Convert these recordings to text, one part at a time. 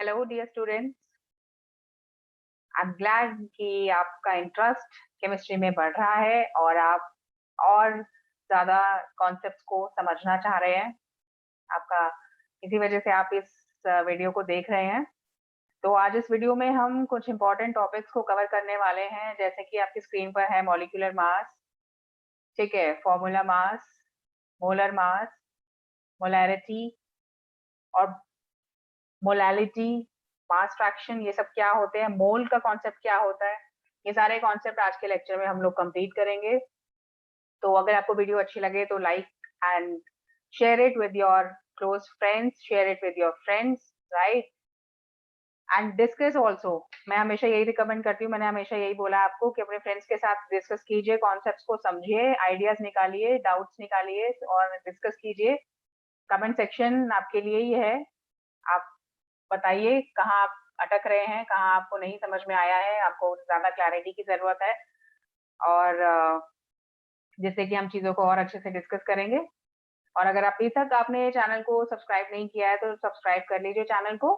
Hello dear students, I am glad कि आपका interest chemistry में बढ़ रहा है और आप और ज़्यादा कॉन्सेप्ट्स को समझना चाह रहे हैं। आपका इसी वजह से आप इस वीडियो को देख रहे हैं। तो आज इस वीडियो में हम कुछ इंपॉर्टेंट टॉपिक्स को कवर करने वाले हैं, जैसे कि आपकी स्क्रीन पर है मॉलिक्यूलर मास, ठीक है, फॉर्मूला मास, मोलर मास, मोलैरिटी और मोलैलिटी, मास फ्रैक्शन, ये सब क्या होते हैं, मोल का कॉन्सेप्ट क्या होता है, ये सारे कॉन्सेप्ट आज के लेक्चर में हम लोग कंप्लीट करेंगे। तो अगर आपको वीडियो अच्छी लगे तो like and share it with your close friends, share it with your friends, right, and discuss also. मैं हमेशा यही रिकमेंड करती हूँ, मैंने हमेशा यही बोला आपको कि अपने फ्रेंड्स के साथ डिस्कस कीजिए, कॉन्सेप्ट्स को समझिए, आइडियाज निकालिए, डाउट्स निकालिए और डिस्कस कीजिए। कमेंट सेक्शन आपके लिए ही है। आप बताइए कहाँ आप अटक रहे हैं, कहाँ आपको नहीं समझ में आया है, आपको ज़्यादा क्लैरिटी की ज़रूरत है, और जिससे कि हम चीज़ों को और अच्छे से डिस्कस करेंगे। और अगर अभी तक आपने चैनल को सब्सक्राइब नहीं किया है तो सब्सक्राइब कर लीजिए चैनल को,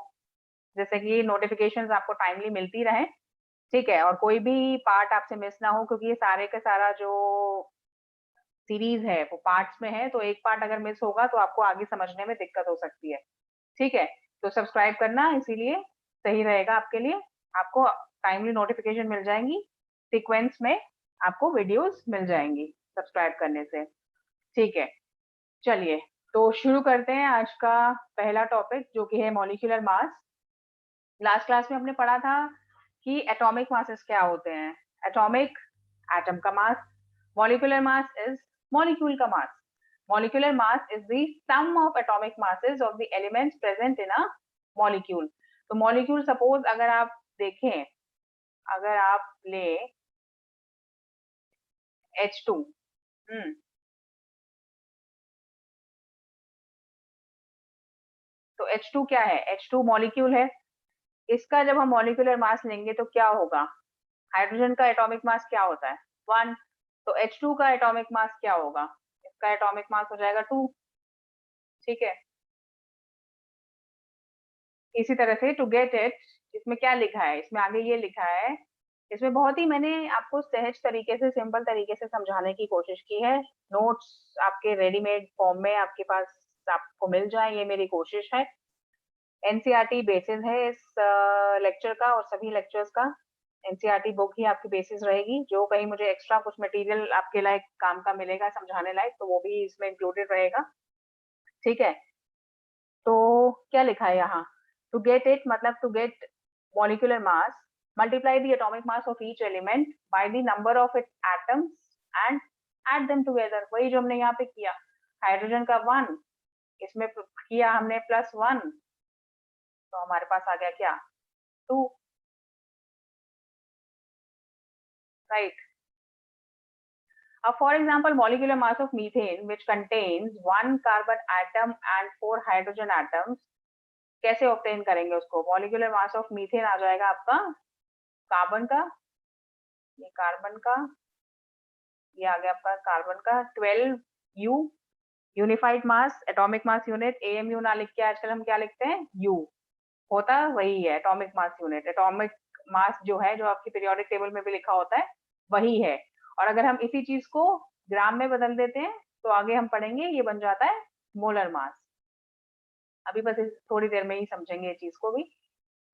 जिससे कि नोटिफिकेशंस आपको टाइमली मिलती रहें, ठीक है, और कोई भी पार्ट आपसे मिस ना हो, क्योंकि ये सारे का सारा जो सीरीज है वो पार्ट्स में है, तो एक पार्ट अगर मिस होगा तो आपको आगे समझने में दिक्कत हो सकती है, ठीक है। तो सब्सक्राइब करना इसीलिए सही रहेगा आपके लिए, आपको टाइमली नोटिफिकेशन मिल जाएंगी, सीक्वेंस में आपको वीडियोस मिल जाएंगी सब्सक्राइब करने से, ठीक है। चलिए, तो शुरू करते हैं आज का पहला टॉपिक, जो कि है मॉलिक्यूलर मास। लास्ट क्लास में हमने पढ़ा था कि एटॉमिक मासेस क्या होते हैं। एटॉमिक, एटम का मास, मॉलिक्यूलर मास इज मॉलिक्यूल का मास। Molecular mass is the sum of atomic masses of the elements present in a molecule. तो molecule suppose अगर आप देखें, अगर आप ले H2, तो H2 क्या है? H2 मॉलिक्यूल है। इसका जब हम मॉलिक्यूलर मास लेंगे तो क्या होगा? हाइड्रोजन का एटॉमिक मास क्या होता है? 1। तो H2 का एटॉमिक मास क्या होगा? इसका एटॉमिक मास हो जाएगा 2, ठीक है। इसी तरह से टू गेट इट, इसमें क्या लिखा है, इसमें आगे ये लिखा है, इसमें बहुत ही मैंने आपको सहज तरीके से, सिंपल तरीके से समझाने की कोशिश की है। नोट्स आपके रेडीमेड फॉर्म में आपके पास आपको मिल जाए, ये मेरी कोशिश है। एनसीईआरटी बेसिस है इस लेक्चर का और सभी लेक्चर्स का। एनसीईआरटी बुक ही आपकी बेसिस रहेगी। जो कहीं मुझे एक्स्ट्रा कुछ मटेरियल आपके लायक काम का मिलेगा समझाने लायक, तो वो भी इसमें इंक्लूडेड रहेगा, ठीक है। तो क्या लिखा है यहाँ? टू गेट इट मतलब to get molecular mass, multiply the atomic mass of each element by the number of its atoms and add them together। वही जो हमने यहाँ पे किया, हाइड्रोजन का 1, इसमें किया हमने +1, तो हमारे पास आ गया क्या? 2, राइट। अब for example molecular mass of methane which contains 1 carbon atom and 4 hydrogen atoms, कैसे ऑब्टेन करेंगे उसको? मॉलिक्यूलर मास ऑफ मीथेन आ जाएगा आपका कार्बन का, ये कार्बन का, ये आ गया आपका कार्बन का 12 you, unified mass, atomic mass unit, AMU ना लिख के आजकल हम क्या लिखते हैं? यू। होता वही है atomic mass unit. Atomic mass जो है, जो आपकी पीरियोडिक टेबल में भी लिखा होता है, वही है। और अगर हम इसी चीज को ग्राम में बदल देते हैं तो आगे हम पढ़ेंगे, ये बन जाता है मोलर मास। अभी बस थोड़ी देर में ही समझेंगे ये चीज को भी।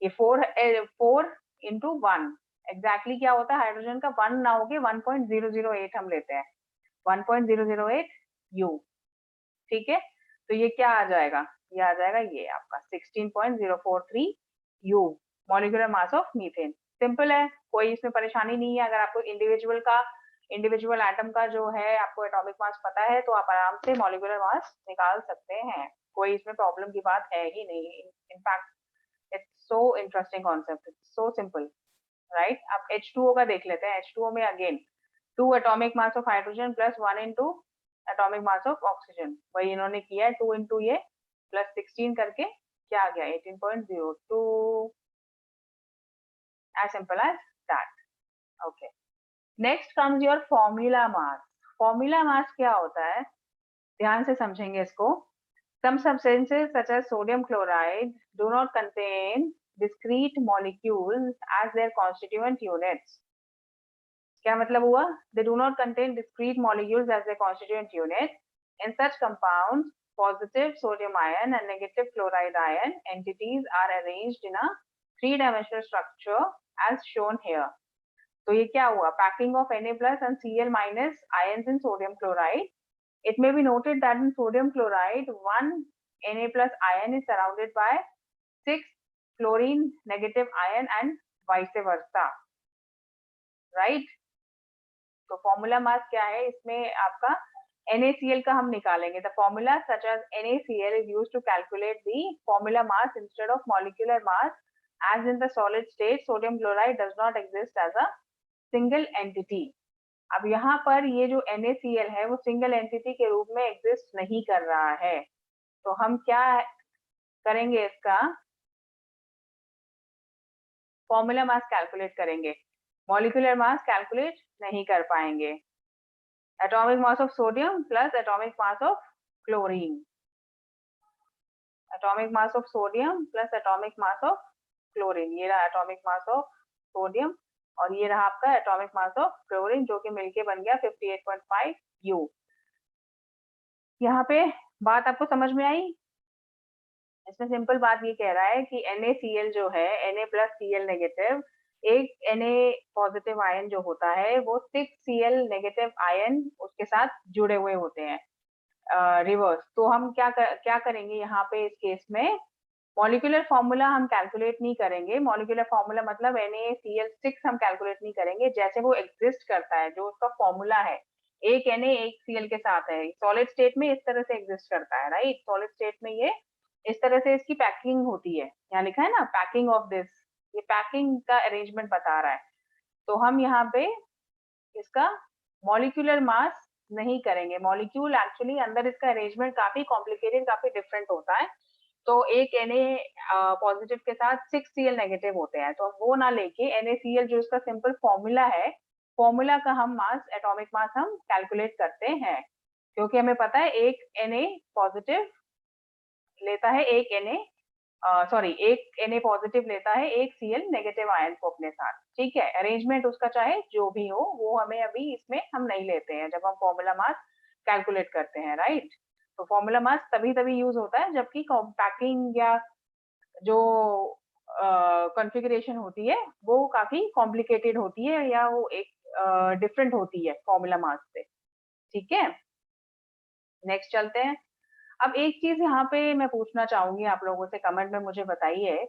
ये 4 इंटू 1 एग्जैक्टली क्या होता है? हाइड्रोजन का 1 ना होके 1.008 हम लेते हैं, 1.008 यू, ठीक है। तो ये क्या आ जाएगा? ये आ जाएगा ये आपका 16.043 you, molecular mass of methane. Simple है, कोई इसमें परेशानी नहीं है। अगर आपको इंडिविजुअल एटम का जो है आपको एटॉमिक मास पता है, तो आप आराम से मॉलिक्यूलर मास निकाल सकते हैं। कोई इसमें प्रॉब्लम की बात है ही नहीं। In fact it's so interesting concept, it's so simple, right. अब H2O का देख लेते हैं। H2O में again 2 atomic mass of hydrogen plus 1 into atomic mass of oxygen, वही इन्होंने किया है, 2 इंटू ये प्लस 16 करके क्या आ गया? 18.02, as simple as that, okay। next comes your formula mass। formula mass क्या होता है? ध्यान से समझेंगे इसको। some substances such as sodium chloride do not contain discrete molecules as their constituent units. क्या मतलब हुआ? They do not contain discrete molecules as their constituent units. In such compounds, positive sodium ion and negative chloride ion entities are arranged in a three-dimensional structure as shown here. तो ये क्या हुआ? Packing of Na plus and Cl minus ions in sodium chloride. It may be noted that in sodium chloride, one Na plus ion is surrounded by 6 chlorine negative ion and vice versa. Right? तो formula mass क्या है? इसमें आपका NaCl का हम निकालेंगे. The formula such as NaCl is used to calculate the formula mass instead of molecular mass. As in the solid state, sodium chloride does not exist as a single entity. अब यहाँ पर ये जो NaCl है वो single entity के रूप में एग्जिस्ट नहीं कर रहा है. तो हम क्या करेंगे? इसका फॉर्मूला मास कैलकुलेट करेंगे. मॉलिक्यूलर मास कैलकुलेट नहीं कर पाएंगे. Atomic mass of sodium plus atomic mass of chlorine. Atomic mass of sodium plus atomic mass of chlorine. ये रहा एटॉमिक मास ऑफ सोडियम और ये रहा आपका एटॉमिक मास ऑफ क्लोरीन, जो कि मिलके बन गया 58.5 U. यहाँ पे बात आपको समझ में आई? इसमें सिंपल बात ये कह रहा है कि NaCl जो है, Na प्लस Cl नेगेटिव, एक Na पॉजिटिव आयन जो होता है वो 6Cl नेगेटिव आयन उसके साथ जुड़े हुए होते हैं रिवर्स. तो हम क्या करेंगे यहाँ पे? इस केस में मॉलिक्यूलर फॉर्मूला हम कैलकुलेट नहीं करेंगे. मॉलिक्यूलर फॉर्मूला मतलब NaCl6 हम कैलकुलेट नहीं करेंगे. जैसे वो एग्जिस्ट करता है, जो उसका फॉर्मूला है, एक Na एक Cl के साथ है, सॉलिड स्टेट में इस तरह से एग्जिस्ट करता है. राइट? सॉलिड स्टेट में ये इस तरह से इसकी पैकिंग होती है. यहाँ लिखा है ना पैकिंग ऑफ दिस. ये पैकिंग का अरेंजमेंट बता रहा है. तो हम यहाँ पे इसका मॉलिक्यूलर मास नहीं करेंगे. मॉलिक्यूल एक्चुअली अंदर इसका अरेंजमेंट काफी कॉम्प्लिकेटेड, काफी डिफरेंट होता है. तो एक Na पॉजिटिव के साथ 6Cl नेगेटिव होते हैं. तो वो ना लेके NaCl जो इसका सिंपल फॉर्मूला है, फॉर्मूला का हम मास, एटॉमिक मास हम कैलकुलेट करते हैं. क्योंकि हमें पता है एक Na पॉजिटिव लेता है, एक Na पॉजिटिव लेता है एक Cl नेगेटिव आयन को अपने साथ. ठीक है? अरेंजमेंट उसका चाहे जो भी हो, वो हमें अभी इसमें हम नहीं लेते हैं जब हम फॉर्मूला मास कैलकुलेट करते हैं. राइट? तो फॉर्मूला मास तभी यूज होता है जबकि पैकिंग या जो कॉन्फ़िगरेशन होती है वो काफी कॉम्प्लिकेटेड होती है या वो एक डिफरेंट होती है फॉर्मूला मास से. ठीक है? नेक्स्ट चलते हैं. अब एक चीज यहाँ पे मैं पूछना चाहूंगी आप लोगों से, कमेंट में मुझे बताइए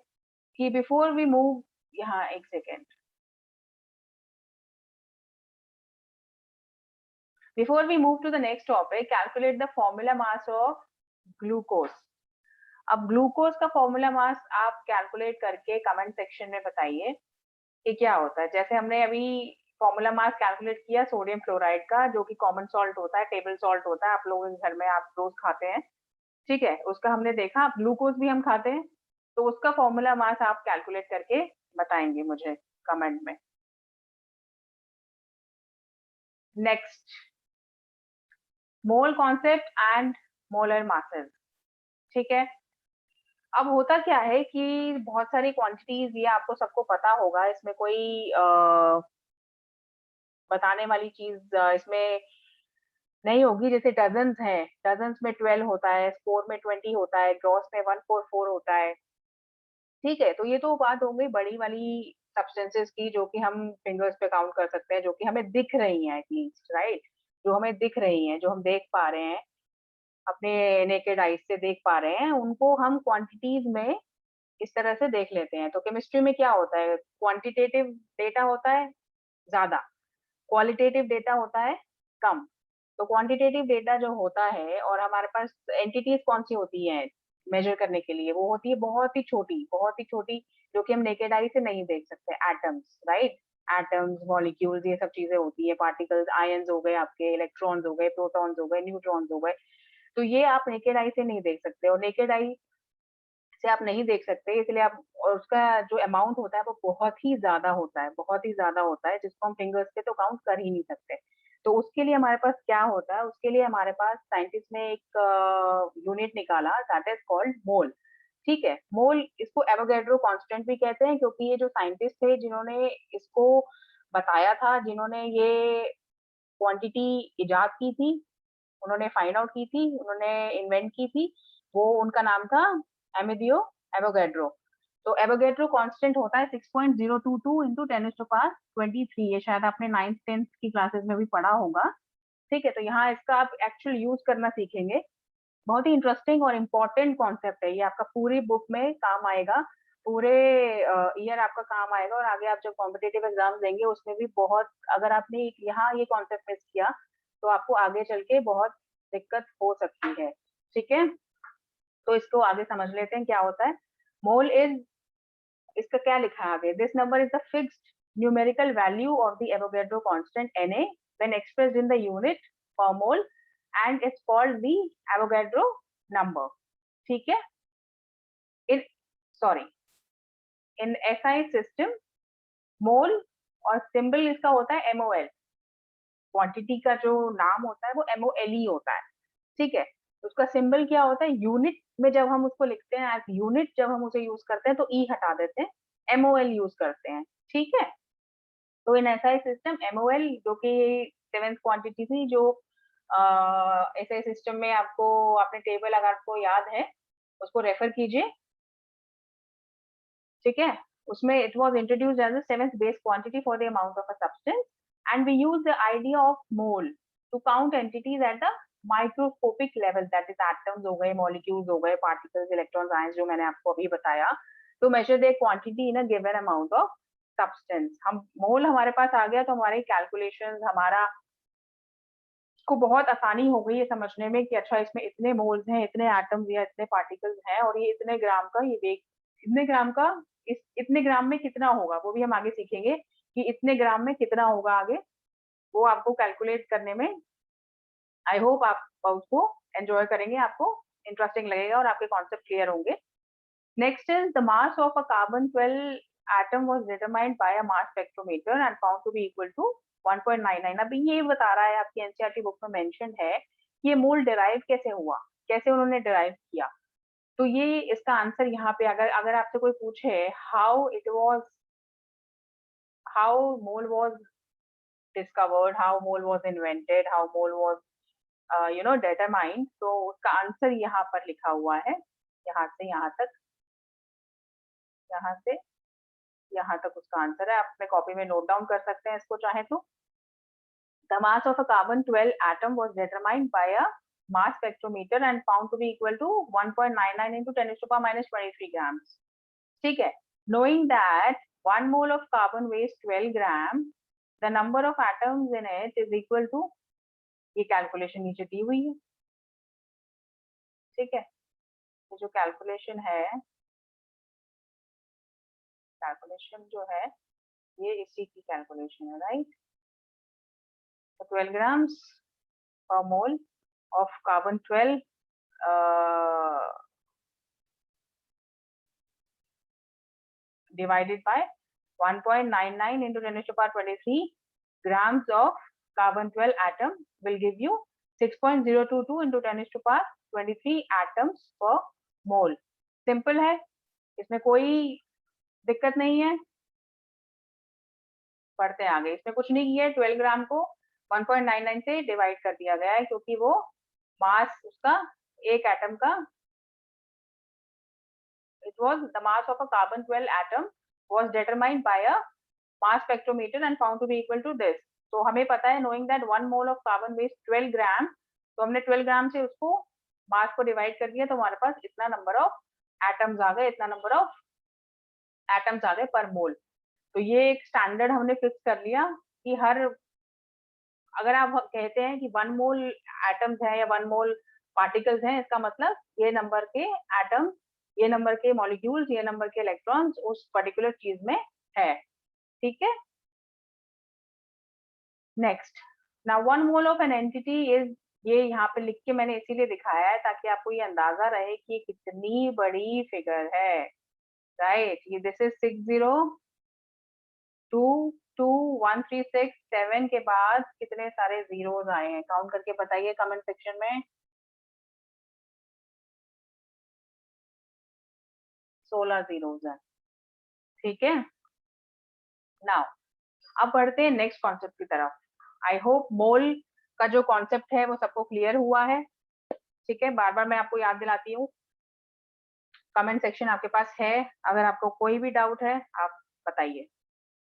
कि बिफोर वी मूव, यहाँ एक second, before we move to the next topic, calculate the formula mass of glucose. अब ग्लूकोज का फॉर्मूला मास आप कैलकुलेट करके कमेंट सेक्शन में बताइए कि क्या होता है. जैसे हमने अभी फॉर्मूला मास कैलकुलेट किया सोडियम क्लोराइड का, जो कि कॉमन सॉल्ट होता है, टेबल सॉल्ट होता है, आप लोगों के घर में आप रोज खाते हैं. ठीक है? उसका हमने देखा. ग्लूकोज भी हम खाते हैं, तो उसका फॉर्मूला मास आप कैलकुलेट करके बताएंगे मुझे कमेंट में. Next, mole concept and molar masses. ठीक है? अब होता क्या है कि बहुत सारी क्वांटिटीज, ये आपको सबको पता होगा, इसमें कोई बताने वाली चीज इसमें नहीं होगी. जैसे डजन्स है, डजन्स में 12 होता है, स्कोर में 20 होता है, ग्रॉस में 144 होता है. ठीक है? तो ये तो बात हो गई बड़ी वाली सब्सटेंसेस की, जो कि हम फिंगर्स पे काउंट कर सकते हैं, जो कि हमें दिख रही हैं एटलीस्ट. राइट? जो हमें दिख रही हैं, जो हम देख पा रहे हैं, अपने नेकेड आईज से देख पा रहे हैं, उनको हम क्वांटिटीज में इस तरह से देख लेते हैं. तो केमिस्ट्री में क्या होता है? क्वांटिटेटिव डेटा होता है ज्यादा, क्वालिटेटिव डेटा होता है कम. तो क्वांटिटेटिव डेटा जो होता है, और हमारे पास एंटिटीज कौन सी होती हैं मेजर करने के लिए, वो होती है बहुत ही छोटी, बहुत ही छोटी, जो कि हम नेकेड आई से नहीं देख सकते. एटम्स. राइट? एटम्स, मॉलिक्यूल्स, ये सब चीजें होती है. पार्टिकल्स, आयंस हो गए आपके, इलेक्ट्रॉन्स हो गए, प्रोटॉन्स हो गए, न्यूट्रॉन्स हो गए. तो ये आप नेकेड आई से नहीं देख सकते, और नेकेड आई से आप नहीं देख सकते, इसलिए आप, और उसका जो अमाउंट होता है वो बहुत ही ज्यादा होता है, बहुत ही ज्यादा होता है, जिसको हम फिंगर्स पे तो काउंट कर ही नहीं सकते. तो उसके लिए हमारे पास क्या होता है? उसके लिए हमारे पास साइंटिस्ट ने एक यूनिट निकाला, दैट इज कॉल्ड मोल. ठीक है। मोल, इसको एवोगैड्रो कांस्टेंट भी कहते हैं क्योंकि ये जो साइंटिस्ट थे जिन्होंने इसको बताया था, जिन्होंने ये क्वांटिटी इजाद की थी, उन्होंने फाइंड आउट की थी, उन्होंने इन्वेंट की थी, वो उनका नाम था अमेदियो एवोगैड्रो। तो एवोगैड्रो कांस्टेंट होता है 6.022 इंटू 10⁻23। ये शायद आपने 9th 10th की क्लासेस में भी पढ़ा होगा। ठीक है, तो यहाँ इसका आप एक्चुअल यूज करना सीखेंगे। बहुत ही इंटरेस्टिंग और इम्पोर्टेंट कॉन्सेप्ट है ये, आपका पूरी बुक में काम आएगा, पूरे ईयर आपका काम आएगा, और आगे आप जब कॉम्पिटेटिव एग्जाम देंगे उसमें भी बहुत, अगर आपने यहाँ ये कॉन्सेप्ट मिस किया तो आपको आगे चल के बहुत दिक्कत हो सकती है। ठीक है, तो इसको आगे समझ लेते हैं क्या होता है। मोल इज, इसका क्या लिखा है आगे, this number is the fixed numerical value of the Avogadro constant Na when expressed in the unit per mole and it's called the Avogadro number। ठीक है, इन सॉरी इन SI सिस्टम मोल और सिंबल इसका होता है MOL। क्वांटिटी का जो नाम होता है वो MOL ही होता है। ठीक है, उसका सिंबल क्या होता है, यूनिट में जब हम उसको लिखते हैं एज यूनिट, जब हम उसे यूज करते हैं तो ई हटा देते हैं, MOL यूज करते हैं। ठीक है, तो इन SI सिस्टम MOL जो कि 7th क्वांटिटी थी, जो SI सिस्टम में आपको, आपने टेबल अगर आपको याद है उसको रेफर कीजिए। ठीक है, उसमें it was introduced as a 7th base quantity for the amount of a substance and we use the idea of mole to count entities at the microscopic level, that is atoms हो गए, molecules हो गए, particles, electrons, ions, जो मैंने आपको अभी बताया, to measure the quantity in a given amount of substance. हम मोल हमारे पास आ गया तो हमारे कैलकुलेशंस, हमारा को बहुत आसानी हो गई है समझने में कि अच्छा इसमें इतने मोल्स हैं, इतने एटम्स या इतने पार्टिकल्स हैं, और ये इतने ग्राम का, ये वेट इतने ग्राम का, इस इतने ग्राम में कितना होगा वो भी हम आगे सीखेंगे कि इतने ग्राम में कितना होगा आगे, वो आपको कैलकुलेट करने में, आई होप आप उसको एंजॉय करेंगे, आपको इंटरेस्टिंग लगेगा और आपके कॉन्सेप्ट क्लियर होंगे। Next is the mass of a carbon 12 atom was determined by a mass spectrometer and found to be equal to 1.99। अभी ये बता रहा है, आपकी एनसीईआरटी बुक में मेंशन है कि ये मोल डिराइव कैसे हुआ, कैसे उन्होंने डिराइव किया। तो ये इसका आंसर यहाँ पे, अगर अगर आपसे कोई पूछे how it was, how mole was discovered, how mole was invented, how mole was determined, तो उसका आंसर यहाँ पर लिखा हुआ है, यहाँ से यहाँ तक, यहाँ से यहाँ तक उसका आंसर है। आप अपने कॉपी में नोट डाउन कर सकते हैं इसको चाहे तो। The mass of a carbon-12 atom was determined by a mass spectrometer and found to be equal to 1.99 into 10 to the power minus 23 grams। ठीक है, knowing that 1 mole of carbon weighs 12 grams, the number of atoms in it is equal to, ये calculation नीचे दी हुई है। ठीक है, ये जो कैलकुलेशन जो है ये इसी की कैलकुलेशन है, right. So 12 grams per mole of carbon 12 divided by 1.99 into 10 to the power 23 grams of carbon 12 atom will give you 6.022 into 10 to the power 23 atoms per mole। Simple है, इसमें कोई दिक्कत नहीं है। पढ़ते हैं आगे, इसमें कुछ नहीं किया है, 12 ग्राम को 1.99 से डिवाइड कर दिया गया है क्योंकि वो मास उसका एक एटम का, it was the mass of a carbon 12 atom was determined by a mass spectrometer and found to be equal to this। तो हमें पता है knowing that 1 mole of carbon weighs 12 ग्राम, तो हमने 12 ग्राम से उसको मास को डिवाइड कर दिया, तो हमारे पास इतना नंबर ऑफ एटम्स आ गए, इतना नंबर ऑफ एटम्स आ गए पर मोल। तो ये एक स्टैंडर्ड हमने फिक्स कर लिया कि हर, अगर आप कहते हैं कि 1 मोल एटम्स है या 1 मोल पार्टिकल्स हैं, इसका मतलब ये नंबर के एटम, ये नंबर के मॉलिक्यूल्स, ये नंबर के इलेक्ट्रॉन्स उस पर्टिकुलर चीज में है। ठीक है, next, now 1 mole of an entity is, ये यहाँ पे लिख के मैंने इसीलिए दिखाया है ताकि आपको ये अंदाजा रहे कि कितनी बड़ी फिगर है, राइट। ये दिस इज 6022136 के बाद कितने सारे जीरोस आए हैं, काउंट करके बताइए कमेंट सेक्शन में। 16 जीरोस हैं, ठीक है। नाउ अब बढ़ते हैं नेक्स्ट कॉन्सेप्ट की तरफ। आई होप मोल का जो कॉन्सेप्ट है वो सबको क्लियर हुआ है, ठीक है। बार बार मैं आपको याद दिलाती हूँ, कमेंट सेक्शन आपके पास है, अगर आपको कोई भी डाउट है आप बताइए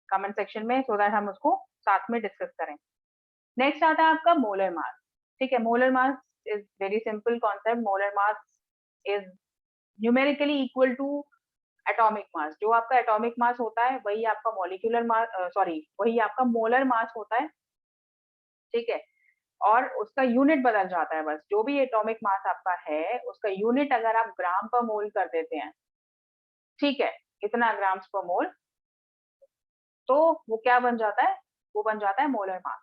कमेंट सेक्शन में, सो दैट हम उसको साथ में डिस्कस करें। नेक्स्ट आता है आपका मोलर मास, ठीक है। Molar mass is very simple concept. Molar mass is numerically equal to atomic mass. जो आपका एटॉमिक मास होता है वही आपका मॉलिक्यूलर मास, सॉरी वही आपका मोलर मास होता है, ठीक है। और उसका यूनिट बदल जाता है बस। जो भी एटॉमिक मास आपका है उसका यूनिट अगर आप ग्राम पर मोल कर देते हैं, ठीक है, इतना ग्राम्स पर मोल, तो वो क्या बन जाता है, वो बन जाता है मोलर मास।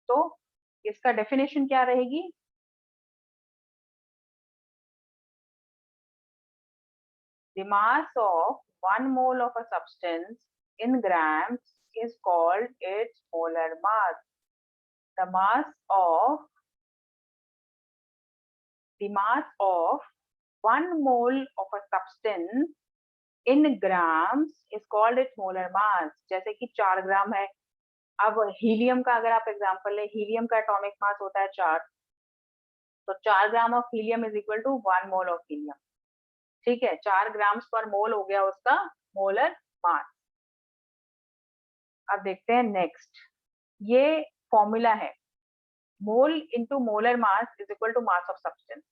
तो इसका डेफिनेशन क्या रहेगी, the mass of 1 mole of a substance in grams is called its molar mass. The mass of the mass of 1 mole of a substance in grams is called its molar mass. जैसे कि 4 ग्राम है। अब helium का अगर आप example ले, helium का atomic mass होता है 4, तो 4 gram of helium is equal to 1 mole of helium, ठीक है। 4 ग्राम्स पर मोल हो गया उसका मोलर मास। अब देखते हैं नेक्स्ट, ये फॉर्मूला है, mole into molar mass is equal to mass of substance.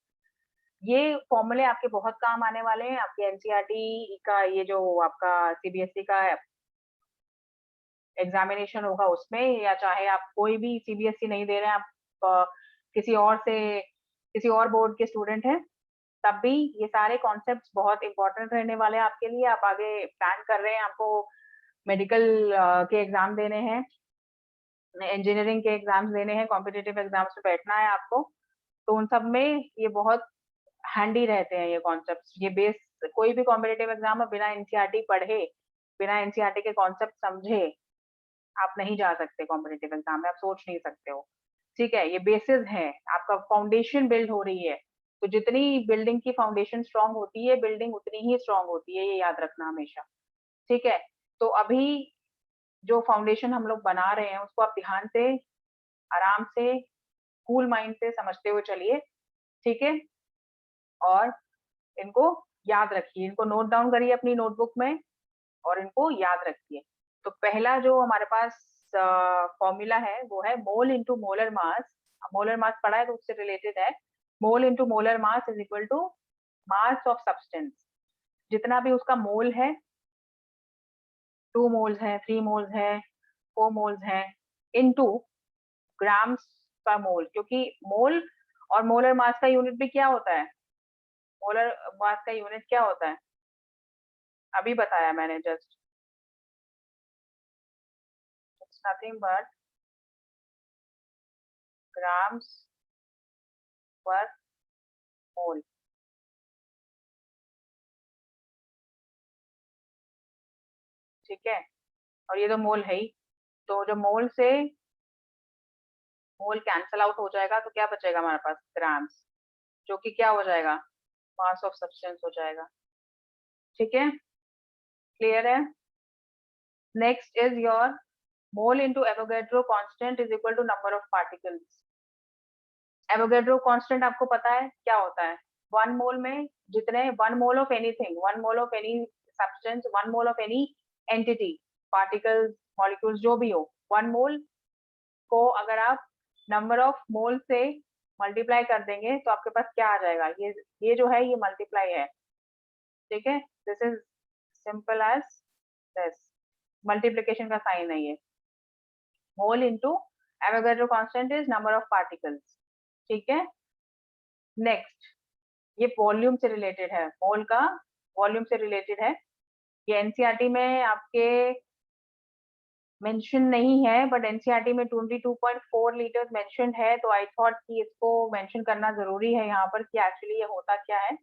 ये फॉर्मूले आपके बहुत काम आने वाले हैं, आपके एनसीईआरटी का ये जो आपका सीबीएसई का एग्जामिनेशन होगा उसमें, या चाहे आप कोई भी सीबीएसई नहीं दे रहे हैं, आप किसी और से किसी और बोर्ड के स्टूडेंट हैं, तब भी ये सारे कॉन्सेप्ट्स बहुत इंपॉर्टेंट रहने वाले हैं आपके लिए। आप आगे प्लान कर रहे हैं, आपको मेडिकल के एग्जाम देने हैं, इंजीनियरिंग के एग्जाम्स देने हैं, कॉम्पिटिटिव एग्जाम्स में बैठना है आपको, तो उन सब में ये बहुत हैंडी रहते हैं ये कॉन्सेप्ट्स। ये बेस, कोई भी कॉम्पिटिटिव एग्जाम में बिना एनसीईआरटी पढ़े, बिना एनसीईआरटी के कॉन्सेप्ट समझे आप नहीं जा सकते कॉम्पिटिटिव एग्जाम में, आप सोच नहीं सकते हो, ठीक है। ये बेसिस है, आपका फाउंडेशन बिल्ड हो रही है, तो जितनी बिल्डिंग की फाउंडेशन स्ट्रांग होती है, बिल्डिंग उतनी ही स्ट्रांग होती है, ये याद रखना हमेशा, ठीक है। तो अभी जो फाउंडेशन हम लोग बना रहे हैं उसको आप ध्यान से, आराम से, कूल माइंड से समझते हुए चलिए, ठीक है। और इनको याद रखिए, इनको नोट डाउन करिए अपनी नोटबुक में और इनको याद रखिए। तो पहला जो हमारे पास फॉर्मूला है वो है mole into molar mass. Molar mass पढ़ा है तो उससे रिलेटेड है। Mole into molar mass is equal to mass of substance. जितना भी उसका मोल है, 2 मोल्स है, 3 मोल्स है, 4 मोल्स है, इनटू ग्राम्स पर मोल, क्योंकि मोल और मोलर मास का यूनिट भी क्या होता है, मोलर मास का यूनिट क्या होता है, अभी बताया मैंने just, it's nothing but grams पर मोल, ठीक है। और ये तो मोल है ही, तो जो मोल से मोल कैंसल आउट हो जाएगा तो क्या बचेगा हमारे पास, ग्राम्स, जो कि क्या हो जाएगा, मास ऑफ सब्सटेंस हो जाएगा, ठीक है। क्लियर है। Next is your mole into Avogadro constant is equal to number of particles. Avogadro constant आपको पता है क्या होता है, 1 मोल में जितने, 1 mole of anything, 1 mole of any substance, 1 mole of any entity, particles, molecules, जो भी हो, 1 मोल को अगर आप नंबर ऑफ मोल से मल्टीप्लाई कर देंगे तो आपके पास क्या आ जाएगा, ये जो है ये मल्टीप्लाई है, ठीक है। This is simple as this, multiplication का साइन है ये। Mole into Avogadro constant is number of particles, ठीक है। नेक्स्ट, ये वॉल्यूम से रिलेटेड है, मोल का वॉल्यूम से रिलेटेड है। ये एनसीईआरटी में आपके मेंशन नहीं है, बट एनसीईआरटी में 22.4 लीटर्स मेंशन है, तो आई थॉट कि इसको मेंशन करना जरूरी है यहाँ पर कि एक्चुअली ये होता क्या है।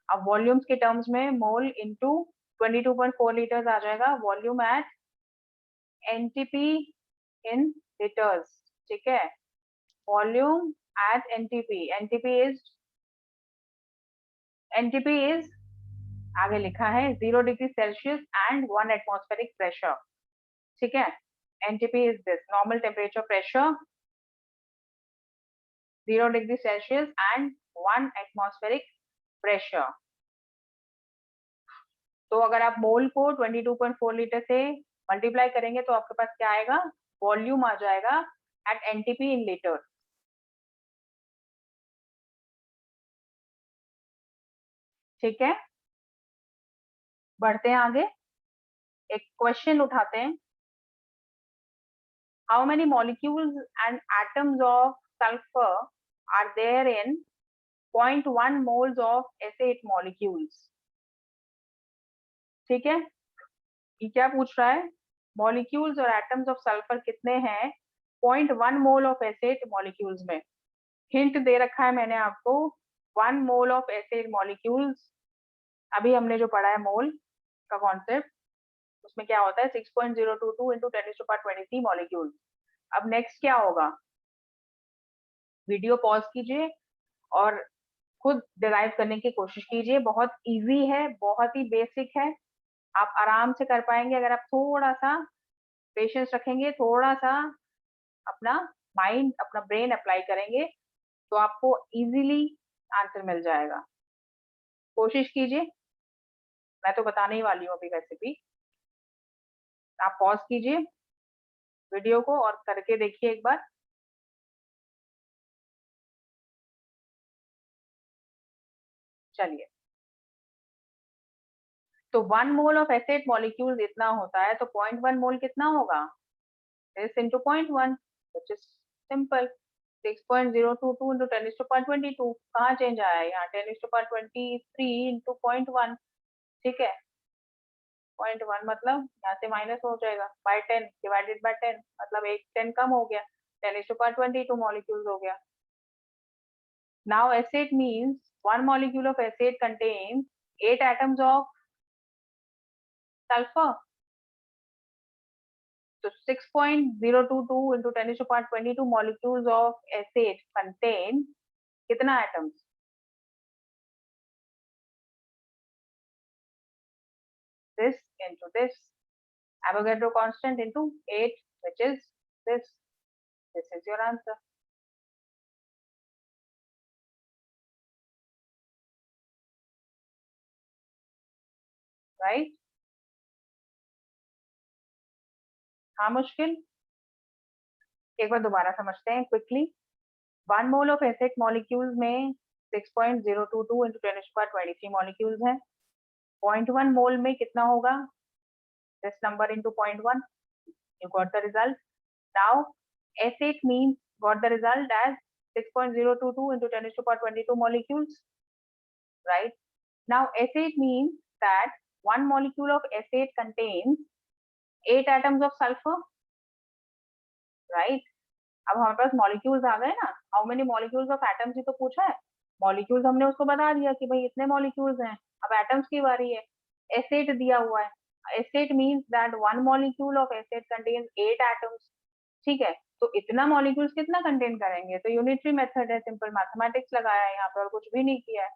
अब वॉल्यूम्स के टर्म्स में मोल इंटू 22.4 लीटर्स आ जाएगा, volume at NTP in litres, ठीक है। Volume at NTP, NTP is आगे लिखा है 0 degree Celsius and 1 atmospheric pressure, ठीक है। NTP is this normal temperature pressure, 0 degree Celsius and 1 atmospheric pressure. तो अगर आप मोल को 22.4 लीटर से मल्टीप्लाई करेंगे तो आपके पास क्या आएगा, वॉल्यूम आ जाएगा एट एनटीपी इन लीटर, ठीक है। बढ़ते हैं आगे, एक क्वेश्चन उठाते हैं। How many molecules and atoms of sulphur are there in 0.1 moles of acid molecules, ठीक है। ये क्या पूछ रहा है, मॉलिक्यूल्स और एटम्स ऑफ सल्फर कितने हैं 0.1 मोल ऑफ एसिड मॉलिक्यूल्स में। हिंट दे रखा है मैंने आपको, 1 मोल ऑफ एसिड मॉलिक्यूल्स, अभी हमने जो पढ़ा है मोल का कॉन्सेप्ट, उसमें क्या होता है 6.022 इंटू 10⁻23 मॉलिक्यूल। अब नेक्स्ट क्या होगा, वीडियो पॉज कीजिए और खुद डिराइव करने की कोशिश कीजिए, बहुत इजी है, बहुत ही बेसिक है, आप आराम से कर पाएंगे अगर आप थोड़ा सा पेशेंस रखेंगे, थोड़ा सा अपना माइंड अपना ब्रेन अप्लाई करेंगे तो आपको इजीली आंसर मिल जाएगा। कोशिश कीजिए, मैं तो बताने ही वाली हूँ अभी वैसे भी। आप पॉज कीजिए वीडियो को और करके देखिए एक बार। चलिए, तो 1 मोल ऑफ एसिड मॉलिक्यूल इतना होता है, तो 0.1 मोल कितना होगा, this into 0.1, which is simple, 6.022 into 10⁻22। कहाँ चेंज आया है यहाँ, 10⁻23 इंटू 0.1, ठीक है। 0.1 मतलब यहाँ से माइनस हो जाएगा, बाय 10 डिवाइडेड बाय 10 मतलब एक 10 कम हो गया, 10⁻22 मॉलिक्यूल्स हो गया। Now acid means 1 molecule of acid contains 8 atoms of sulfur. So 6.022 into 10⁻22 molecules of acid contain कितना atoms? This into this. Avogadro constant into 8, which is this. This is your answer. Right? हाँ मुश्किल, एक बार दोबारा समझते हैं quickly. 1 mole of acid molecules में 6.022 into 10⁻23 molecules हैं। 0.1 मोल में कितना होगा, this number into 0.1, you got the result. Now S8 means got the result as 6.022 into 10⁻22 molecules, right? Now S8 means that one molecule of S8 contains 8 atoms of sulfur, right? अब हमारे पास molecules आ गए ना, how many molecules of atoms ही तो पूछा है, molecules हमने उसको बता दिया कि भाई इतने मॉलिक्यूल्स हैं, अब एटम्स की बारी है। S8 दिया हुआ है, S8 means that one molecule of S8 contains 8 atoms, ठीक है। तो इतना मॉलिक्यूल्स कितना कंटेन करेंगे, तो यूनिटरी मेथड है, सिंपल मैथमेटिक्स लगाया है यहाँ पर और कुछ भी नहीं किया है,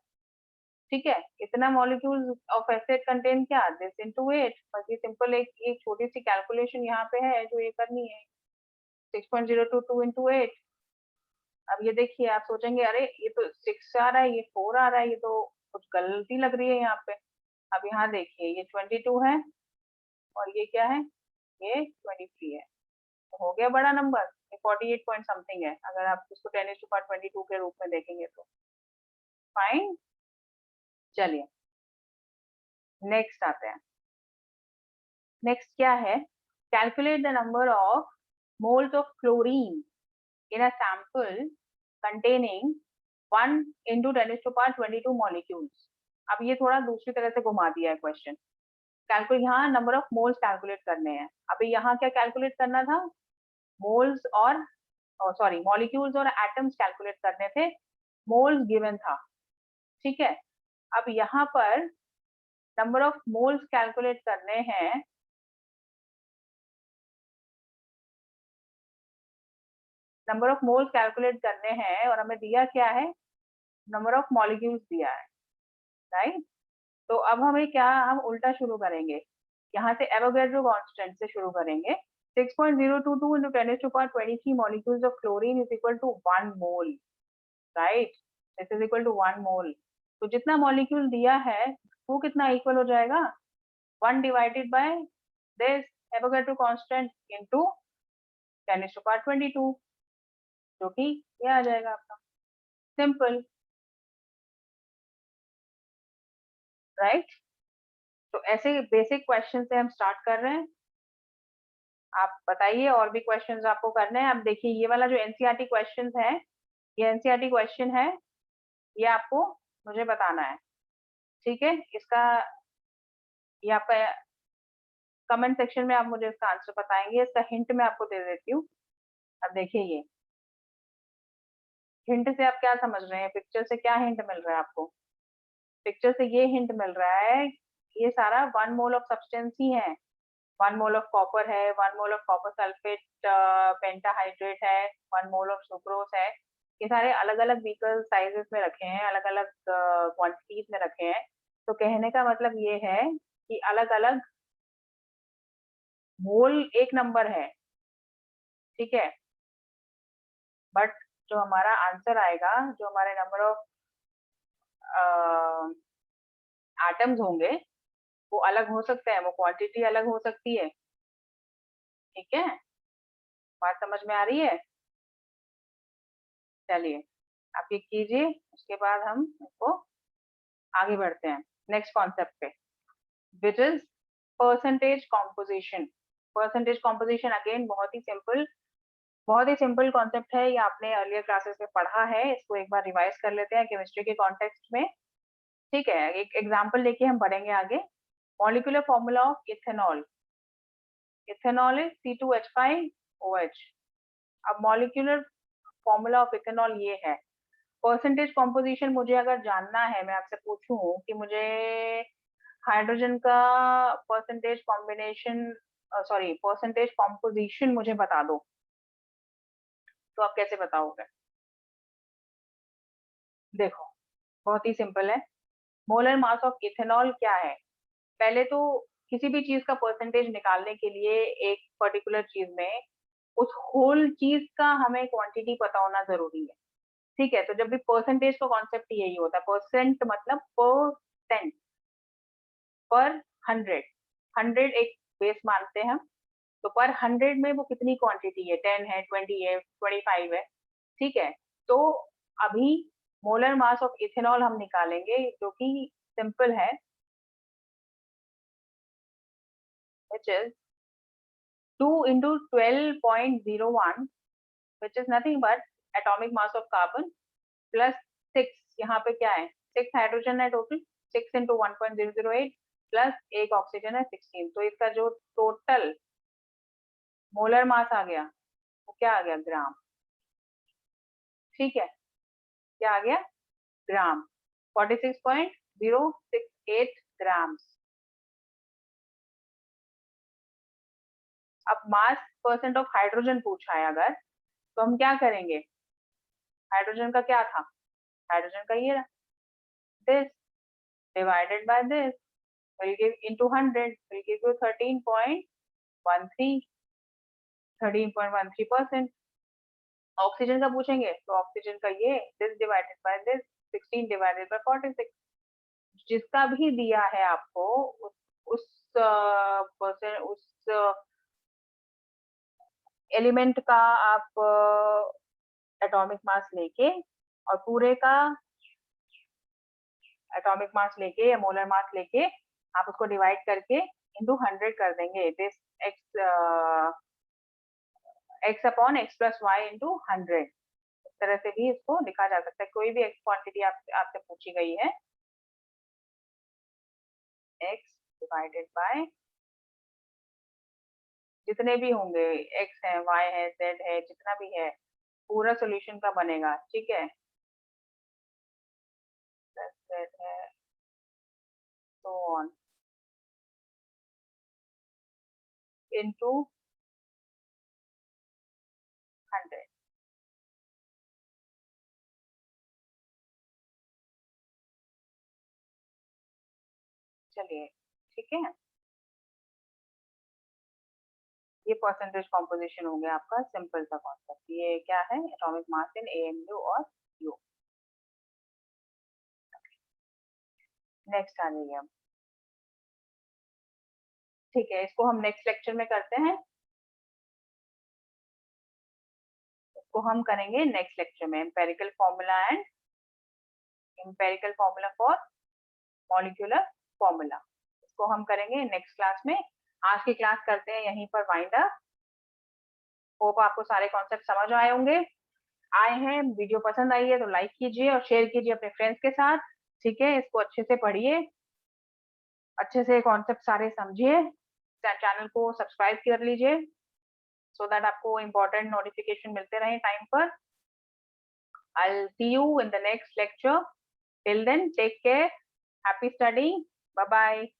ठीक है। इतना मॉलिक्यूल्स ऑफ एसिड कंटेन क्या, दिस इनटू 8, बस ये सिंपल एक छोटी सी कैलकुलेशन यहाँ पे है जो ये करनी है, 6.022 इंटू 8। अब ये देखिए, आप सोचेंगे अरे ये तो 6 आ रहा है, ये 4 आ रहा है, ये तो कुछ गलती लग रही है यहाँ पे। अब यहाँ देखिए ये 22 है और ये क्या है, ये 23 है, तो हो गया बड़ा नंबर, ये 48 पॉइंट समथिंग है अगर आप इसको 10⁻22 के रूप में देखेंगे तो। फाइन, चलिए नेक्स्ट आते हैं। नेक्स्ट क्या है, calculate the number of moles of chlorine in a sample containing 1 into 10⁻22 molecules. अब ये थोड़ा दूसरी तरह से घुमा दिया है क्वेश्चन, कैलकुलेट, यहाँ नंबर ऑफ मोल्स कैलकुलेट करने हैं। अभी यहाँ क्या कैलकुलेट करना था, मोल्स और सॉरी मॉलिक्यूल्स और एटम्स कैलकुलेट करने थे, मोल्स गिवन था, ठीक है। अब यहाँ पर नंबर ऑफ मोल्स कैलकुलेट करने हैं, नंबर ऑफ मोल्स कैलकुलेट करने हैं और हमें दिया क्या है, नंबर ऑफ मॉलिक्यूल्स दिया है, राइट। तो अब हमें क्या, हम उल्टा शुरू करेंगे, यहाँ से एवोगैड्रो कांस्टेंट से शुरू करेंगे। 6.022 into 10 to the power 23 molecules of chlorine is equal to 1 mole, right? This is equal to 1 mole. तो जितना मॉलिक्यूल दिया है वो कितना इक्वल हो जाएगा, 1 divided by this Avogadro constant into 10 to the power 22, जो कि ये आ जाएगा आपका, सिंपल, राइट? तो ऐसे बेसिक क्वेश्चन से हम स्टार्ट कर रहे हैं। आप बताइए और भी क्वेश्चंस आपको करने हैं। अब देखिए ये वाला जो एनसीईआरटी क्वेश्चंस है, ये एनसीईआरटी क्वेश्चन है, ये आपको मुझे बताना है, ठीक है? इसका, ये आपका कमेंट सेक्शन में आप मुझे इसका आंसर बताएंगे। इसका हिंट मैं आपको दे देती हूँ। अब देखिए ये हिंट से आप क्या समझ रहे हैं, पिक्चर से क्या हिंट मिल रहा है आपको? पिक्चर से ये हिंट मिल रहा है, ये सारा 1 मोल ऑफ सब्सटेंस ही है। 1 मोल ऑफ कॉपर है, 1 mole of copper sulphate pentahydrate है, 1 मोल ऑफ सुक्रोज है। ये सारे अलग अलग व्हीकल साइजेस में रखे हैं, अलग अलग क्वांटिटीज में रखे हैं। तो कहने का मतलब ये है कि अलग अलग मोल एक नंबर है, ठीक है? बट जो हमारा आंसर आएगा, जो हमारे नंबर ऑफ एटम्स होंगे वो अलग हो सकते हैं, वो क्वांटिटी अलग हो सकती है, ठीक है? बात समझ में आ रही है? चलिए आप ये कीजिए, उसके बाद हम इसको आगे बढ़ते हैं नेक्स्ट कॉन्सेप्ट पे, which is percentage composition. Percentage composition again बहुत ही सिंपल कॉन्सेप्ट है, ये आपने अर्लियर क्लासेस में पढ़ा है। इसको एक बार रिवाइज कर लेते हैं केमिस्ट्री के कॉन्टेक्स्ट में, ठीक है? एक एग्जांपल लेके हम बढ़ेंगे आगे। Molecular formula of ethanol, ethanol is C2H5OH। अब मॉलिक्यूलर फॉर्मूला ऑफ इथेनॉल ये है। परसेंटेज कॉम्पोजिशन मुझे अगर जानना है, मैं आपसे पूछूं कि मुझे हाइड्रोजन का percentage combination, sorry percentage composition मुझे बता दो, तो आप कैसे बताओगे? देखो बहुत ही सिंपल है। मोलर मास ऑफ इथेनॉल क्या है? पहले तो किसी भी चीज का परसेंटेज निकालने के लिए एक पर्टिकुलर चीज में उस होल चीज का हमें क्वांटिटी पता होना जरूरी है, ठीक है? तो जब भी परसेंटेज का कॉन्सेप्ट यही होता है, परसेंट मतलब परसेंट पर 100, 100 एक बेस मानते हैं हम। तो पर 100 में वो कितनी क्वांटिटी है, 10 है, 20 है, 25 है, ठीक है? तो अभी मोलर मास ऑफ इथेनॉल हम निकालेंगे, जो कि सिंपल है, which is 2 into 12.01, which is nothing but atomic mass of carbon plus 6, यहाँ पे क्या है, 6 हाइड्रोजन है टोटल, 6 into 1.008 प्लस एक ऑक्सीजन है 16। तो इसका जो टोटल मोलर मास आ गया वो क्या आ गया, ग्राम, ठीक है? क्या आ गया, ग्राम, 46.068 ग्राम। अब मास परसेंट ऑफ हाइड्रोजन पूछा है अगर, तो हम क्या करेंगे? हाइड्रोजन का क्या था, हाइड्रोजन का ये this divided by this will give into 100 will give you 13.13, 13.13%। Oxygen का पूछेंगे तो ऑक्सीजन का ये this divided by this 16 divided by 46। जिसका भी दिया है आपको उस परसेंट, उस एलिमेंट का आप एटॉमिक मास लेके और पूरे का एटॉमिक मास लेके या मोलर मास लेके आप उसको डिवाइड करके इंटू 100 कर देंगे। This x x upon x plus y into 100, इस तरह से भी इसको लिखा जा सकता है। कोई भी एक्स क्वांटिटी आपसे पूछी गई है, एक्स डिवाइडेड बाय जितने भी होंगे, एक्स है, वाई है, जेड है, जितना भी है पूरा सोल्यूशन का बनेगा, ठीक है? प्लस जेड है, so on into 100। ठीक है, ये परसेंटेज कॉम्पोजिशन हो गया आपका सिंपल सा कॉन्सेप्ट। ये क्या है, एटॉमिक मास इन AMU और U। नेक्स्ट आ जाइए अब। ठीक है, इसको हम नेक्स्ट लेक्चर में करते हैं, इसको हम करेंगे नेक्स्ट लेक्चर में, empirical formula and empirical formula for molecular formula, इसको हम करेंगे नेक्स्ट क्लास में। आज की क्लास करते हैं यहीं पर वाइंड अप। होप आपको सारे कॉन्सेप्ट समझ आए होंगे, आए हैं। वीडियो पसंद आई है तो लाइक कीजिए और शेयर कीजिए अपने फ्रेंड्स के साथ, ठीक है। इसको अच्छे से पढ़िए, अच्छे से कॉन्सेप्ट सारे समझिए, चैनल को सब्सक्राइब कर लीजिए सो दैट आपको इम्पोर्टेंट नोटिफिकेशन मिलते रहे टाइम पर। I'll see you in the next lecture. Till then, take care. Happy studying. Bye bye.